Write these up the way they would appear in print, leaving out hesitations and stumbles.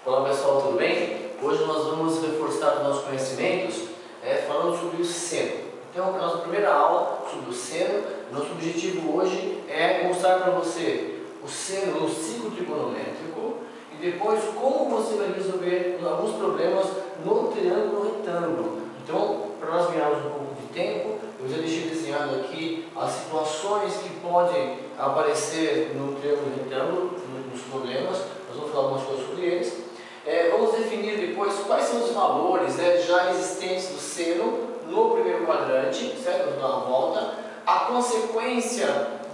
Olá pessoal, tudo bem? Hoje nós vamos reforçar os nossos conhecimentos falando sobre o seno. Então, a nossa primeira aula sobre o seno, nosso objetivo hoje é mostrar para você o seno no ciclo trigonométrico e depois como você vai resolver alguns problemas no triângulo retângulo. Então, para nós ganharmos um pouco de tempo, eu já deixei desenhado aqui as situações que podem aparecer no triângulo retângulo, nos problemas. Nós vamos falar algumas coisas sobre eles. Vamos definir depois quais são os valores já existentes do seno no primeiro quadrante, certo? Vamos dar uma volta. A consequência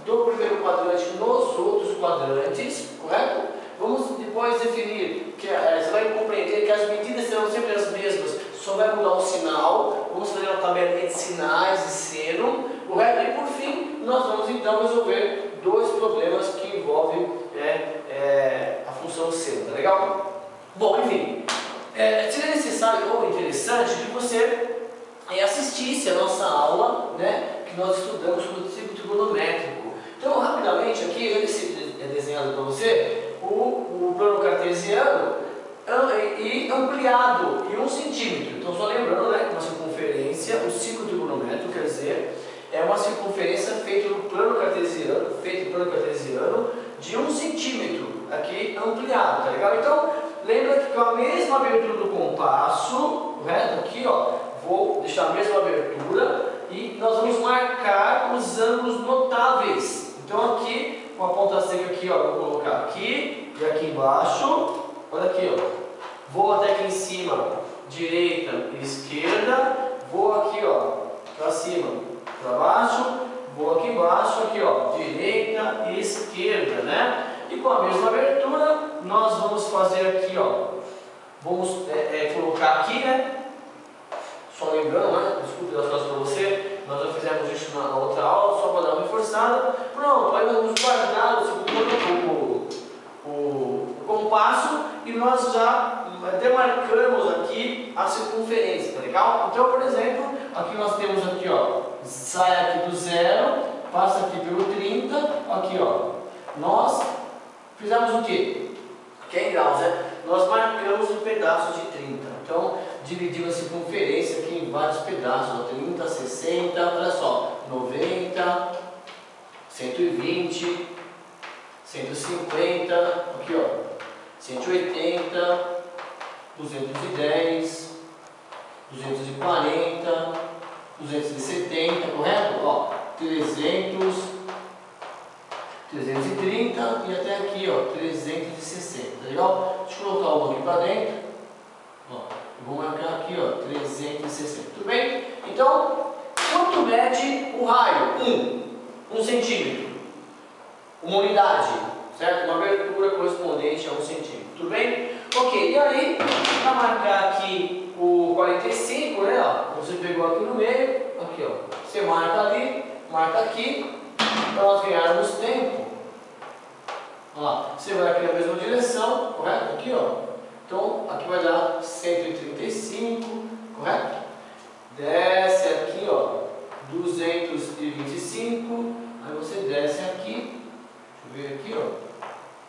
do primeiro quadrante nos outros quadrantes, correto? Vamos depois definir, você vai compreender que as medidas serão sempre as mesmas, só vai mudar o sinal. Vamos fazer uma tabela de sinais de seno, correto? E por fim, nós vamos então resolver dois problemas que envolvem a função seno, tá legal? Bom, enfim, seria necessário ou interessante que você assistisse a nossa aula, que nós estudamos sobre o ciclo trigonométrico. Então, rapidamente aqui, eu já desenhado para você o plano cartesiano e ampliado em 1 centímetro. Então, só lembrando que uma circunferência, o ciclo trigonométrico, quer dizer, é uma circunferência feita no plano cartesiano, de 1 centímetro, aqui ampliado, tá legal? Então, lembra que com a mesma abertura do compasso, correto? Aqui, ó, vou deixar a mesma abertura e nós vamos marcar os ângulos notáveis. Então, aqui, com a ponta seca aqui, ó, vou colocar aqui e aqui embaixo. Olha aqui, ó. Vou até aqui em cima, direita e esquerda. Vou aqui, ó, para cima, para baixo. Vou aqui embaixo, aqui, ó, direita e esquerda, né? E com a mesma abertura, nós vamos fazer aqui, ó, vamos colocar aqui, só lembrando, desculpe das coisas para você, nós já fizemos isso na outra aula, só para dar uma reforçada. Pronto, aí nós vamos guardar o compasso e nós já demarcamos aqui a circunferência, tá legal? Então, por exemplo, aqui nós temos aqui, ó, sai aqui do 0, passa aqui pelo 30, aqui, ó, nós fizemos o quê? Aqui é em graus, nós marcamos um pedaço de 30. Então, dividimos a circunferência aqui em vários pedaços, 30, 60, olha só, 90, 120, 150, aqui ó, 180, 210, 240, 270, correto? Ó, 300, 330 e até aqui, ó, 360, tá legal? Deixa eu colocar um aqui para dentro, ó, eu vou marcar aqui, ó, 360, tudo bem? Então, quanto mede o raio? 1 centímetro, uma unidade, certo? Uma abertura correspondente a 1 centímetro, tudo bem? Ok, e aí, para marcar aqui o 45, ó, você pegou aqui no meio, aqui, ó, você marca ali, marca aqui, para nós ganharmos tempo. Olha lá, você vai aqui na mesma direção, correto? Aqui, ó. Então, aqui vai dar 135, correto? Desce aqui, ó, 225. Aí você desce aqui, deixa eu ver aqui, ó,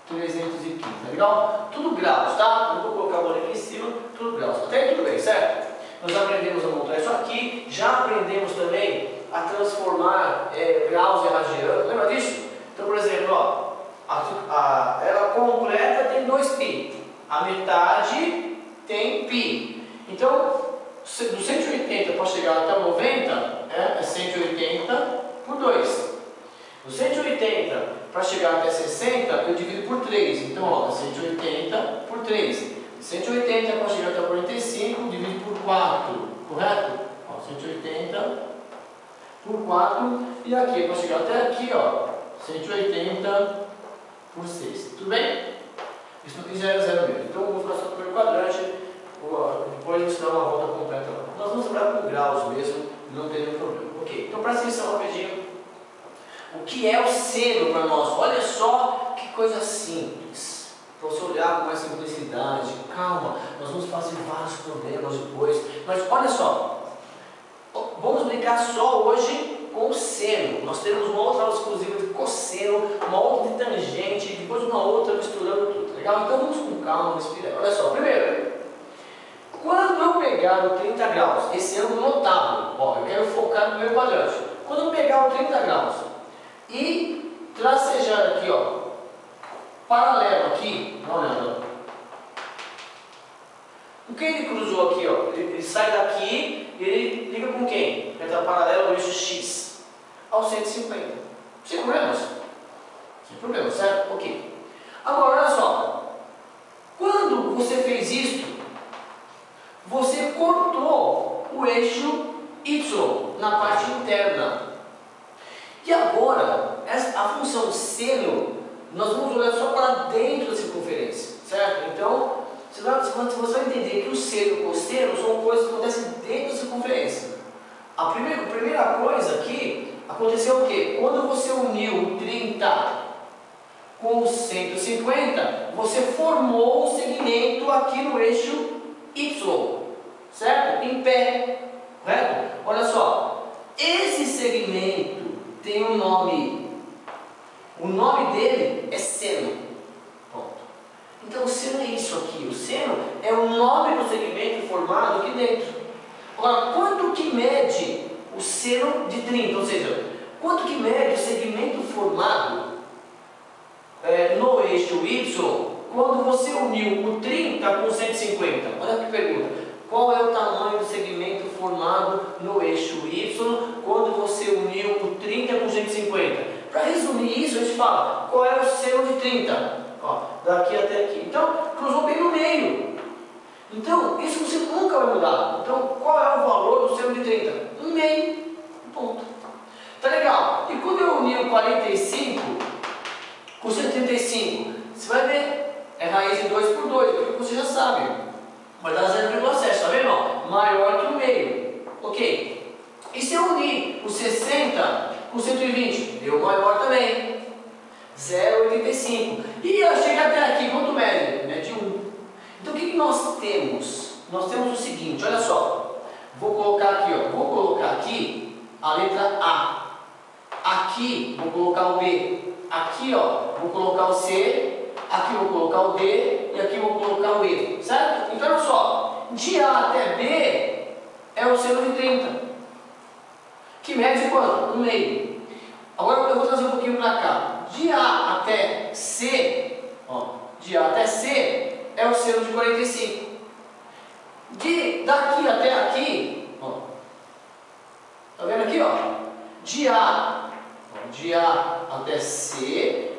315, tá legal? Tudo graus, tá? Não vou colocar a bola aqui em cima, tudo graus. Até aí tudo bem, certo? Nós aprendemos a montar isso aqui, já aprendemos também a transformar graus em radianos, lembra disso? Então, por exemplo, ó, ela completa tem 2π, a metade tem π. Então, do 180 para chegar até o 90, é 180 por 2. Do 180 para chegar até 60, eu divido por 3. Então, ó, 180 por 3. 180 para chegar até o 45, divido por 4, correto? Ó, 180 por 4, e aqui para chegar até aqui, ó, 180 por 6, tudo bem? Isso aqui já é 0 mesmo, então eu vou ficar só no primeiro quadrante, depois você dá uma volta completa lá. Nós vamos trabalhar com graus mesmo, não tem nenhum problema. Ok, então presta atenção rapidinho. O que é o seno para nós? Olha só que coisa simples, para você olhar com mais simplicidade, calma, nós vamos fazer vários problemas depois, mas olha só. Vamos brincar só hoje com o seno. Nós temos uma outra aula exclusiva de cosseno, uma outra de tangente, depois uma outra misturando tudo. Legal? Então vamos com calma, respirar. Olha só, primeiro, quando eu pegar o 30 graus, esse ângulo notável, ó, eu quero focar no primeiro quadrante. Quando eu pegar o 30 graus e tracejar aqui, ó, paralelo aqui, dá uma olhada. O que ele cruzou aqui, ó? Ele sai daqui e ele liga com quem? Ele está paralelo ao eixo X, ao 150. Sem problemas? Sem problemas, certo? Ok. Agora, olha só. Quando você fez isso, você cortou o eixo Y na parte interna. E agora, a função seno, nós vamos olhar só para dentro da circunferência, certo? Então, você vai entender que o seno e o cosseno são coisas que acontecem dentro da circunferência. A primeira coisa aqui, aconteceu o quê? Quando você uniu o 30 com o 150, você formou um segmento aqui no eixo Y, certo? Em pé, correto? Olha só, esse segmento tem um nome. O nome dele é seno. Pronto. Então o seno é isso aqui. O seno é o nome do segmento formado aqui dentro. Agora, quanto que mede o seno de 30? Ou seja, quanto que mede o segmento formado no eixo Y quando você uniu o 30 com o 150? Olha que pergunta. Qual é o tamanho do segmento formado no eixo Y quando você uniu o 30 com o 150? Para resumir isso, a gente fala, qual é o seno de 30? Ó, daqui até aqui. Então, cruzou bem no meio. Então, isso você nunca vai mudar. Então, qual é o valor do seno de 30? No meio. Ponto. Tá legal. E quando eu uni o 45 com 135, você vai ver, é raiz de 2 por 2, porque você já sabe. Vai dar 0,7, tá vendo? Ó, maior que o meio. Ok. E se eu unir o 60 com 120, deu maior também. 0,85. E eu chegar até aqui, quanto mede? Mede 1. Então o que nós temos? Nós temos o seguinte, olha só. Vou colocar aqui, ó. Vou colocar aqui a letra A. Aqui vou colocar o B. Aqui, ó, vou colocar o C. Aqui vou colocar o D. E aqui vou colocar o E. Certo? Então olha só. De A até B é o seno de 30. Que mede quanto? 1,5. Agora eu vou trazer um pouquinho para cá. De A até C, ó, de A até C é o seno de 45. Daqui até aqui, ó, tá vendo aqui, ó? De A até C,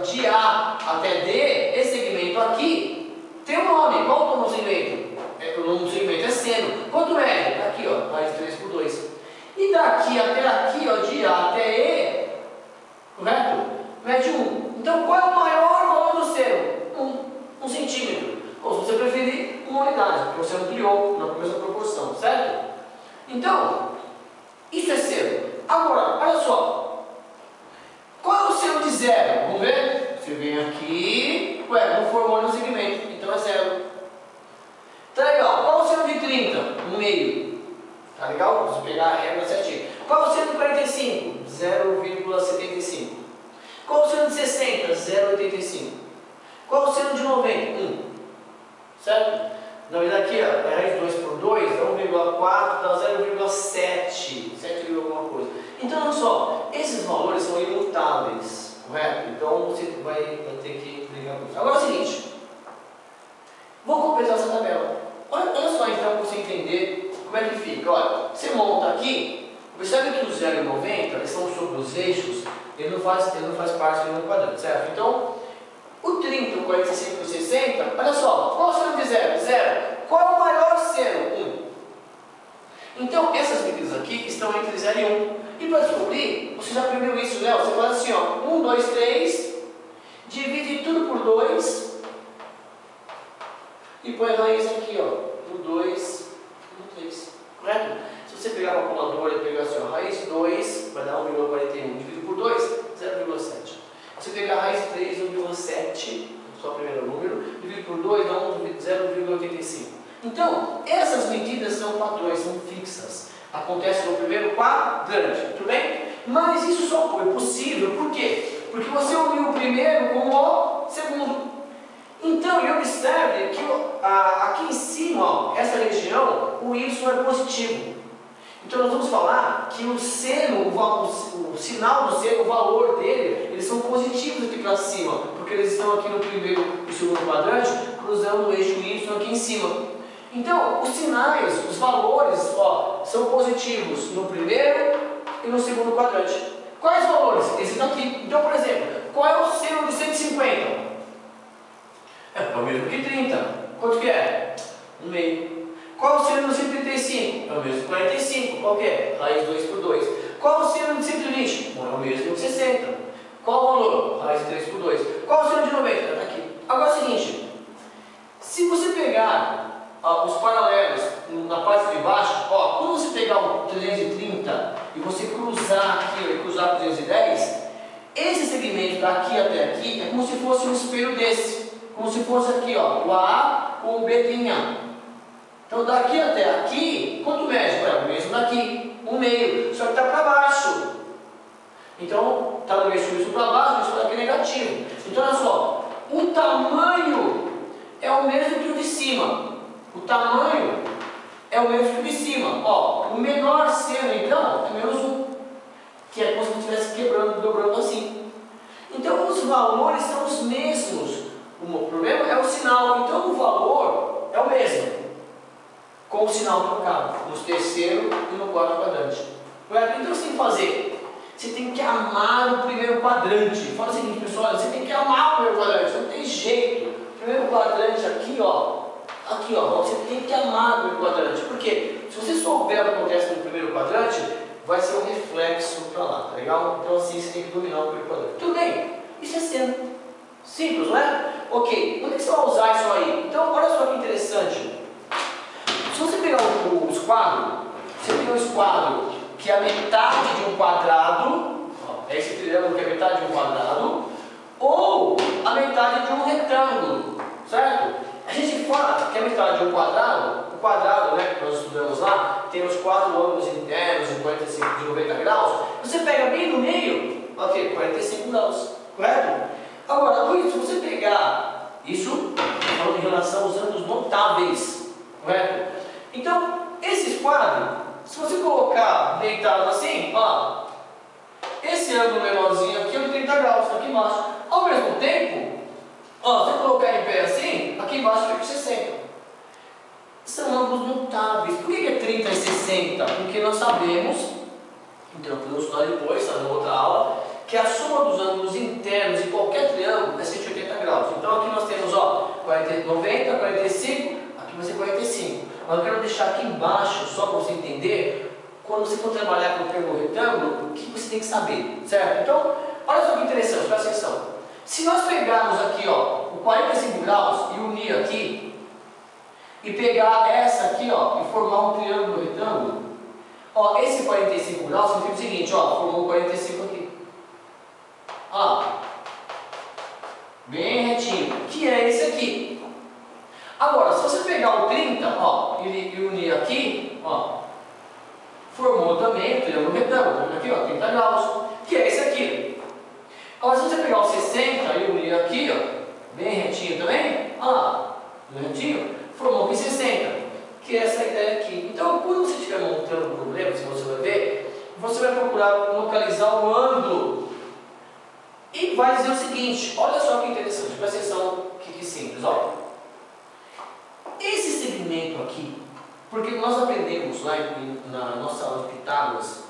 de A até D, esse segmento aqui tem um nome. Qual é o nome do segmento? O nome do segmento é seno. Quanto é? Aqui, ó, mais 3 por 2. E daqui até aqui, ó, de A até E, correto? Mede 1. Então, qual é o maior valor do seno? 1 centímetro. Ou, se você preferir, 1 unidade, porque você ampliou na mesma proporção, certo? Então, isso é seno. Agora, olha só. Qual é o seno de 0? Vamos ver? Você vem aqui, não formou no segmento, então é 0. Tá legal. Qual é o seno de 30? 1,5. Tá legal? Vamos pegar a regra certinho. Qual é o seno de 45? 0,75. Qual é o seno de 60? 0,85. Qual é o seno de 90? 1. Certo? Na verdade aqui, ó, é raiz de 2 por 2, dá 1,4, dá 0,7. 7, alguma coisa. Então, olha só, esses valores são imutáveis, correto? Então você vai ter que ligar com isso. Agora é o seguinte, vou completar essa tabela. Olha só então, para você entender como é que fica. Olha, você monta aqui, percebe que o 0 e 90 eles são sobre os eixos, ele não faz parte do quadrante, certo? Então, o 30, o 45 e o 60, olha só, qual é o seno de 0? 0. Qual é o maior seno? 1. Então, essas medidas aqui estão entre 0 e 1. E para descobrir, você já aprendeu isso, né? Você faz assim, ó, 1, 2, 3, divide tudo por 2 e põe a raiz aqui, ó, por 2, por 3, correto? Se você pegar uma calculadora e pegar assim, ó, raiz 2, vai dar 1,41, dividido por 2, 0,7. Se você pegar a raiz 3, 1,7, só o primeiro número, dividido por 2, dá 0,85. Então, essas medidas são padrões, são fixas. Acontece no primeiro quadrante, tudo bem? Mas isso só foi possível, por quê? Porque você uniu o primeiro com o segundo. Então, Então, e observe que aqui em cima, ó, essa região, o y é positivo. Então nós vamos falar que o seno, o sinal do seno, o valor dele, eles são positivos aqui para cima, porque eles estão aqui no primeiro e segundo quadrante, cruzando o eixo y aqui em cima. Então, os sinais, os valores, ó, são positivos no primeiro e no segundo quadrante. Quais valores? Esse daqui. Então, por exemplo, qual é o seno de 150? É o mesmo que 30. Quanto que é? 1/2. Qual é o seno de 135? É o mesmo que 45. Qual que é? Raiz 2 por 2. Qual é o seno de 120? Bom, é o mesmo que 60. Qual o valor? Raiz 3 por 2. Qual é o seno de 90? Está aqui. Agora é o seguinte. Se você pegar os paralelos na parte de baixo, ó, quando você pegar o 330 e você cruzar aqui e cruzar com o 210, esse segmento daqui até aqui é como se fosse um espelho desse. Como se fosse aqui, ó, o A com o B linha. Então daqui até aqui, quanto mede? É o mesmo daqui, 1/2, só que está para baixo. Então, está no eixo isso para baixo, isso daqui é negativo. Então olha só, o tamanho é o mesmo que o de cima. O tamanho é o mesmo que o de cima. Ó, o menor seno então é -1, que é como se estivesse quebrando, dobrando assim. Então os valores são os mesmos. O problema é o sinal. Então o valor é o mesmo, com o sinal trocado, no terceiro e no quarto quadrante. Então você tem que fazer? Você tem que amar o primeiro quadrante. Fala o seguinte, pessoal, você tem que amar o primeiro quadrante, não tem jeito. O primeiro quadrante aqui, ó, você tem que amar o primeiro quadrante. Por quê? Se você souber o que acontece no primeiro quadrante, vai ser um reflexo para lá, tá legal? Então assim, você tem que dominar o primeiro quadrante. Tudo bem, isso é seno. Simples, não é? Ok, onde é que você vai usar isso aí? Então, olha só que interessante. Se você pegar o esquadro, você tem um esquadro que é a metade de um quadrado, ó, é esse triângulo que é a metade de um quadrado, ou a metade de um retângulo, certo? A gente fala que a metade de um quadrado, o quadrado, né, que nós estudamos lá, tem os 4 ângulos internos de 45, de 90 graus, você pega bem no meio, ok, 45 graus, correto? Agora, Luiz, se você pegar isso, falando em relação aos ângulos notáveis, correto? Então, esse esquadro, se você colocar deitado assim, ó, esse ângulo menorzinho aqui é de 30 graus, aqui embaixo. Ao mesmo tempo, ó, se você colocar em pé assim, aqui embaixo fica 60. São ângulos notáveis. Por que é 30 e 60? Porque nós sabemos, então podemos estudar depois, tá, na outra aula, que a soma dos ângulos internos de qualquer triângulo é 180 graus. Então aqui nós temos, ó, 90, 45, aqui vai ser 45. Mas eu quero deixar aqui embaixo, só para você entender, quando você for trabalhar com o triângulo retângulo, o que você tem que saber, certo? Então, olha só que interessante, presta atenção. Se nós pegarmos aqui, ó, o 45 graus e unir aqui, e pegar essa aqui, ó, e formar um triângulo retângulo, ó, esse 45 graus significa o seguinte, ó, formou 45 aqui. Ó, bem retinho, que é esse aqui. Agora, se você pegar o 30, ó, e unir aqui, ó, formou também o triângulo retângulo, aqui, ó, 30 graus, que é esse aqui. Agora, se você pegar o 60 e unir aqui, ó, bem retinho também, ó, bem retinho, formou aqui 60, que é essa ideia aqui. Então, quando você estiver montando um problema, se você vai ver, você vai procurar localizar o ângulo e vai dizer o seguinte, olha só que interessante, presta atenção, que simples, ó. Esse segmento aqui, porque nós aprendemos lá na nossa aula de Pitágoras,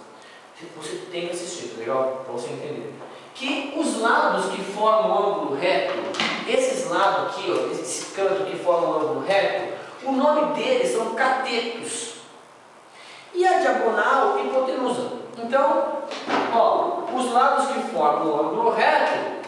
você tem que assistir, tá legal? Para você entender. Que os lados que formam o ângulo reto, esses lados aqui, ó, esse canto que forma o ângulo reto, o nome deles são catetos. E a diagonal, hipotenusa. Então, ó, os lados que formam o ângulo reto,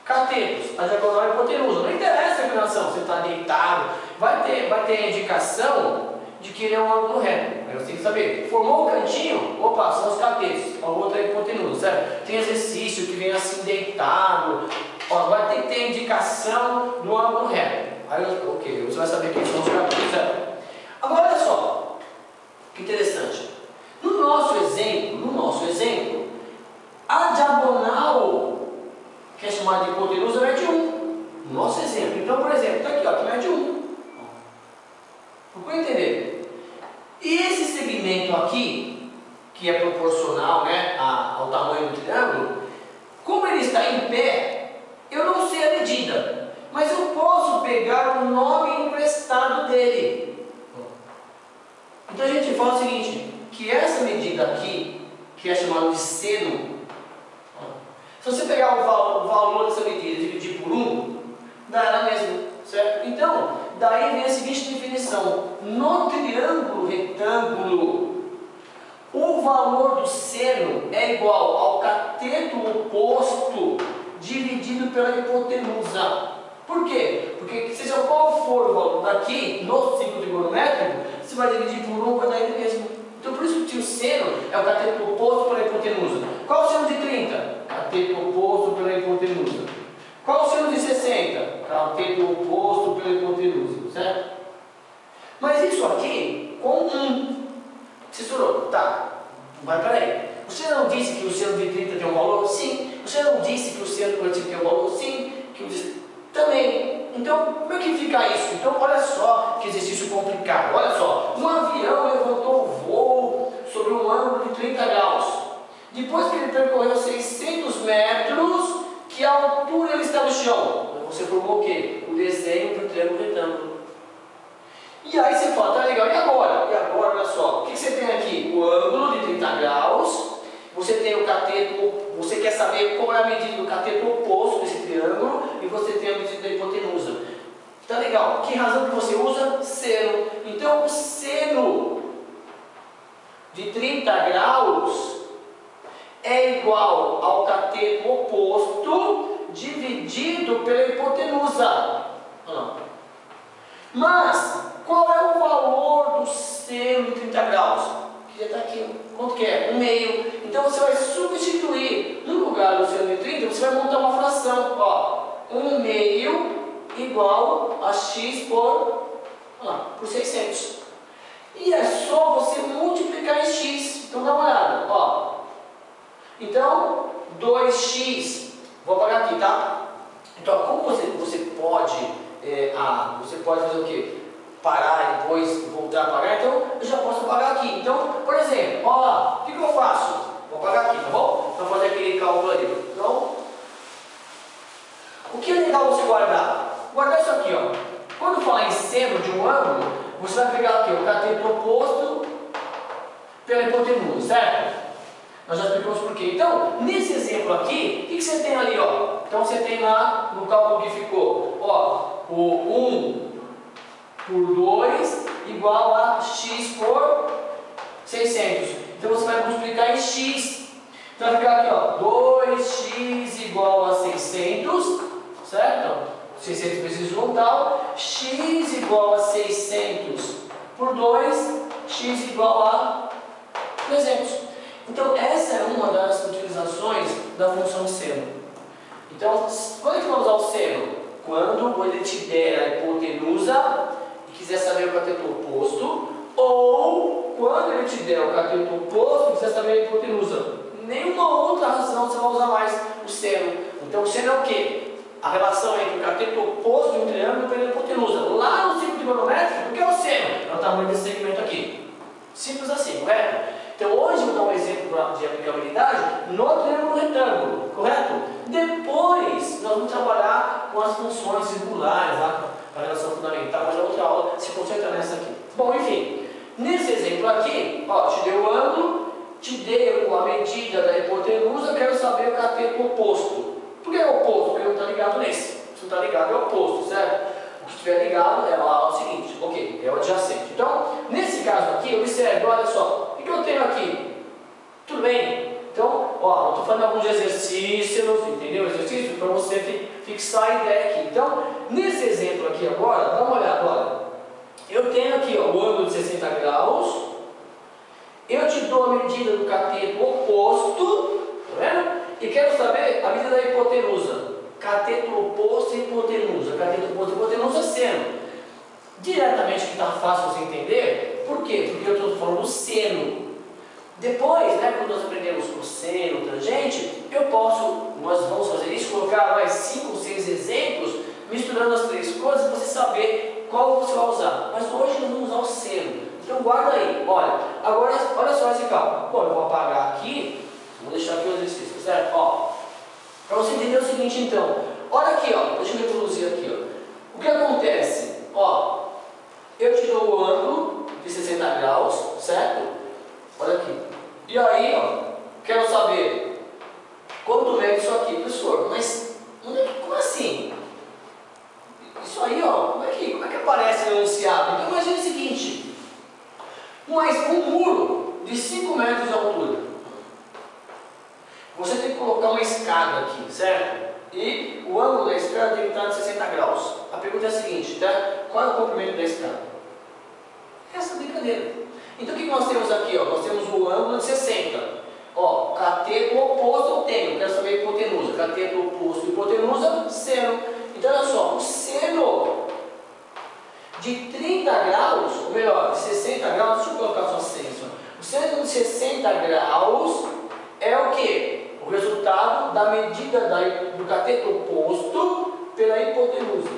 catetos, a diagonal é hipotenusa. Não interessa a inclinação, você está deitado, vai ter a indicação de que ele é um ângulo reto. Aí você tem que saber, formou o cantinho, opa, são os catetos, a outra é hipotenusa, certo? Tem exercício que vem assim deitado, ó, vai ter que ter indicação do ângulo reto. Aí, ok, você vai saber quem são os catetos, certo? Agora, olha só, que interessante. No nosso exemplo, a diagonal, que é chamada de hipotenusa, é de 1. o nosso exemplo. Então, por exemplo, está aqui, ó, que mede 1. Procura entender. E esse segmento aqui, que é proporcional, né, ao tamanho do triângulo, como ele está em pé, eu não sei a medida, mas eu posso pegar o nome emprestado dele. Então a gente fala o seguinte, que essa medida aqui, que é chamada de seno, se você pegar o valor dessa medida e dividir por 1, dará mesmo, certo? Então, daí vem a seguinte definição: no triângulo retângulo, o valor do seno é igual ao cateto oposto dividido pela hipotenusa. Por quê? Porque seja qual for o valor daqui, no ciclo trigonométrico, você vai dividir por 1, vai dar ele mesmo. Então por isso que o seno é o cateto oposto pela hipotenusa. Qual o seno de 30? Cateto oposto pela hipotenusa. Qual o seno de 60? Cateto oposto pela hipotenusa, certo? Mas isso aqui com 1. Cícero, tá, mas peraí. Você não disse que o seno de 30 tem um valor? Sim. Você não disse que o seno de 45 tem um valor? Sim. Que o também. Então, como é que fica isso? Então, olha só que exercício complicado. Olha só, um avião levantou o voo sobre um ângulo de 30 graus. Depois que ele percorreu 600 metros, que altura ele está no chão? Você formou o quê? O desenho do triângulo retângulo. E aí você fala, tá legal, e agora? E agora, olha só, o que você tem aqui? O ângulo de 30 graus, você tem o cateto, você quer saber qual é a medida do cateto oposto desse triângulo, e você tem a medida da hipotenusa. Tá legal, que razão que você usa? Seno. Então, o seno de 30 graus é igual ao cateto oposto dividido pela hipotenusa. Mas, qual é o valor do seno de 30 graus? Que já está aqui. Quanto que é? 1/2. Então você vai substituir, no lugar do seno de 30, você vai montar uma fração. Ó, 1/2 igual a x por 600. E é só você multiplicar em x. Então dá uma olhada. Ó. Então, 2x. Vou apagar aqui, tá? Então, como você pode... você pode fazer o quê? Parar e depois voltar a apagar, então eu já posso apagar aqui. Então, por exemplo, olha lá, o que eu faço? Vou apagar aqui, tá bom? Então, fazer aquele cálculo ali. Então, o que é legal você guardar? Guardar isso aqui, ó. Quando falar em seno de um ângulo, você vai pegar aqui o cateto oposto pela hipotenusa, certo? Nós já explicamos por quê. Então, nesse exemplo aqui, o que você tem ali, ó? Então, você tem lá no cálculo que ficou, ó, o 1 por 2 igual a x por 600. Então, você vai multiplicar em x. Então, vai ficar aqui, ó, 2x igual a 600, certo? 600 vezes 1 tal, x igual a 600 por 2, x igual a 300. Então, essa é uma das utilizações da função seno. Então, quando é que vamos usar o seno? Quando ele te der a hipotenusa e quiser saber o cateto oposto, ou quando ele te der o cateto oposto e quiser saber a hipotenusa. Nenhuma outra razão você vai usar mais o seno. Então, o seno é o quê? A relação entre o cateto oposto de um triângulo e a hipotenusa. Lá no ciclo trigonométrico, o que é o seno? É o tamanho desse segmento aqui. Simples assim, correto? Então hoje eu vou dar um exemplo de aplicabilidade no triângulo retângulo, correto? Depois nós vamos trabalhar com as funções circulares, a relação fundamental, mas na outra aula se concentra nessa aqui. Bom, enfim, nesse exemplo aqui, ó, te dei o ângulo, te dei a medida da hipotenusa, quero saber o cateto oposto. Por que é oposto? Porque não está ligado nesse. Se não está ligado é oposto, certo? O que estiver ligado é lá o seguinte, ok, é o adjacente. Então, nesse caso aqui, observe, olha só, o que eu tenho aqui? Tudo bem? Então, ó, eu estou fazendo alguns exercícios, entendeu? Exercícios para você fixar a ideia aqui. Então, nesse exemplo aqui agora, dá uma olhada, olha. Eu tenho aqui, ó, o ângulo de 60 graus, eu te dou a medida do cateto oposto, tá vendo? E quero saber a medida da hipotenusa. Cateto oposto e hipotenusa. Cateto oposto e hipotenusa é seno. Diretamente que está fácil você entender. Por quê? Porque eu estou falando do seno. Depois, né, quando nós aprendemos cosseno, tangente, nós vamos fazer isso, colocar mais 5 ou 6 exemplos, saber qual você vai usar. Mas hoje nós vamos usar o seno. Então guarda aí, olha. Agora, olha só esse cálculo. Bom, eu vou apagar aqui, vou deixar aqui o exercício, certo? Ó, para você entender o seguinte então, olha aqui, ó, deixa eu reproduzir aqui, ó. O que acontece? Ó, eu te dou o ângulo de 60 graus, certo? Olha aqui. E aí, ó, quero saber quanto mede isso aqui, professor. Mas como assim? Isso aí, ó, como é que aparece no enunciado? Então imagine o seguinte: um muro de 5 metros de altura. Você tem que colocar uma escada aqui, certo? E o ângulo da escada tem que estar de 60 graus. A pergunta é a seguinte, tá? Qual é o comprimento da escada? Essa brincadeira. Então o que nós temos aqui? Ó? Nós temos o ângulo de 60. Ó, cateto oposto eu tenho. Quero saber a hipotenusa. Cateto oposto e hipotenusa, seno. Então olha só, o seno de 30 graus, ou melhor, de 60 graus, deixa eu colocar só 100. O seno de 60 graus é o que? O resultado da medida do cateto oposto pela hipotenusa.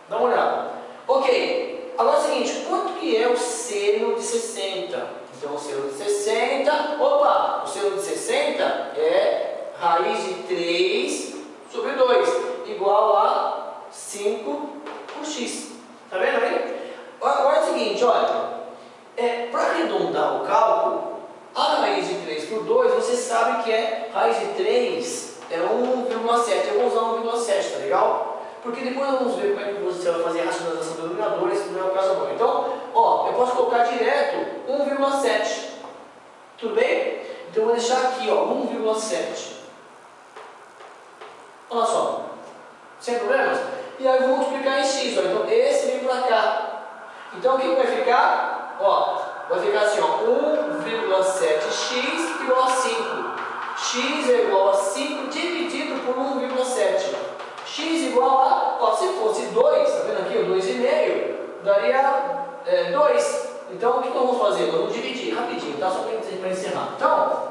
Dá uma olhada. Ok, agora é o seguinte, quanto que é o seno de 60? Então o seno de 60, opa, o seno de 60 é raiz de 3 sobre 2, igual a 5 por x. Tá vendo aí? Agora é o seguinte, olha, para arredondar o cálculo, a raiz de 3 por 2, você sabe que raiz de 3 é 1,7. Eu vou usar 1,7, tá legal? Porque depois vamos ver como é que você vai fazer a racionalização do denominador, esse não é o caso agora. Então, ó, eu posso colocar direto 1,7. Tudo bem? Então eu vou deixar aqui, ó, 1,7. Olha só. Sem problemas? E aí eu vou multiplicar em x, ó. Então esse vem para cá. Então o que vai ficar? Ó, vai ficar assim, ó, 1,7x igual a 5. X é igual a 5 dividido por 1,7. X igual a, ó, se fosse 2, tá vendo aqui, o 2,5, daria 2. Então o que nós vamos fazer? Nós vamos dividir rapidinho, tá? Só para encerrar. Então,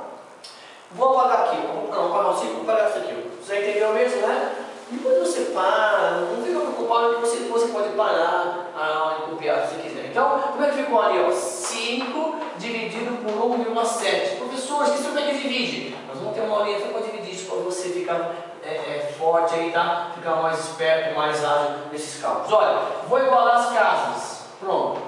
vou apagar aqui, vou apagar o 5, vou apagar isso aqui. Você entendeu mesmo, né? Depois você para, não fica preocupado que você pode parar a aula e copiar se você quiser. Então, como é que ficou ali? Ó? 5 dividido por 1,7. Professor, esqueci como é que divide. Nós vamos ter uma aulinha para dividir isso, para você ficar forte aí, tá? Ficar mais esperto, mais ágil nesses cálculos. Olha, vou igualar as casas. Pronto.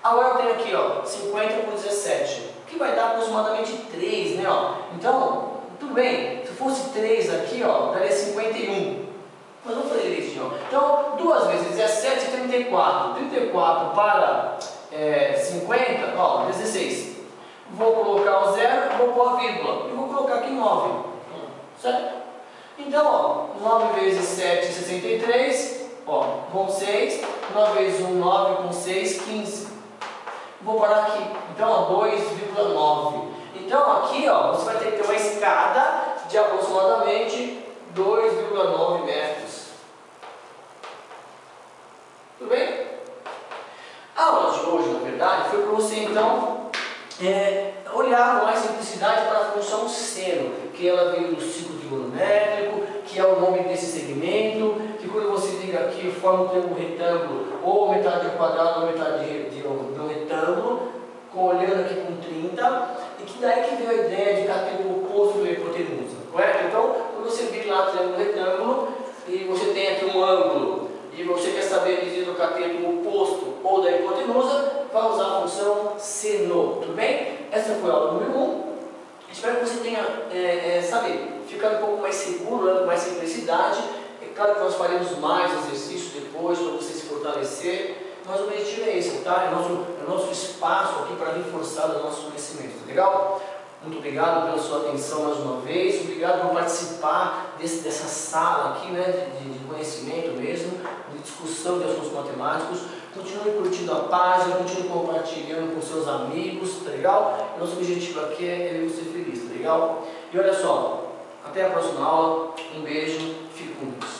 Agora eu tenho aqui, ó, 50 por 17, que vai dar aproximadamente 3, né? Ó. Então, tudo bem, se fosse 3 aqui, ó, daria 51. Mas vamos fazer isso, ó. Então, 2 vezes 17 é 34. 34 para 50, ó, 16. Vou colocar o 0, vou pôr a vírgula. E vou colocar aqui 9. Certo? Então, ó, 9 vezes 7, 63. Ó, com 6. 9 vezes 1, 9, com 6, 15. Vou parar aqui. Então, ó, 2,9. Então, aqui, ó, você vai ter que ter uma escada de aproximadamente 2,9 metros. Tudo bem? A aula de hoje, na verdade, foi para você, então, olhar com mais simplicidade para a função seno, que ela veio do ciclo trigonométrico, que é o nome desse segmento, que quando você liga aqui, forma um retângulo, ou metade de quadrado, ou metade de um retângulo, olhando aqui com 30, e que daí que veio a ideia de cateto oposto da hipotenusa, correto? Então, quando você vira lá triângulo retângulo, e você tem aqui um ângulo, e você quer saber a medida do cateto oposto ou da hipotenusa, vai usar a função seno, tudo bem? Essa foi a aula número 1. Espero que você tenha, ficado um pouco mais seguro, com mais simplicidade. É claro que nós faremos mais exercícios depois para você se fortalecer. Mas o objetivo é esse, tá? É nosso espaço aqui para reforçar o nosso conhecimento, legal? Muito obrigado pela sua atenção mais uma vez, obrigado por participar dessa sala aqui, né, de conhecimento mesmo, de discussão de assuntos matemáticos. Continue curtindo a página, continue compartilhando com seus amigos, tá legal? Nosso objetivo aqui é ver você feliz, tá legal? E olha só, até a próxima aula, um beijo, fique com Deus.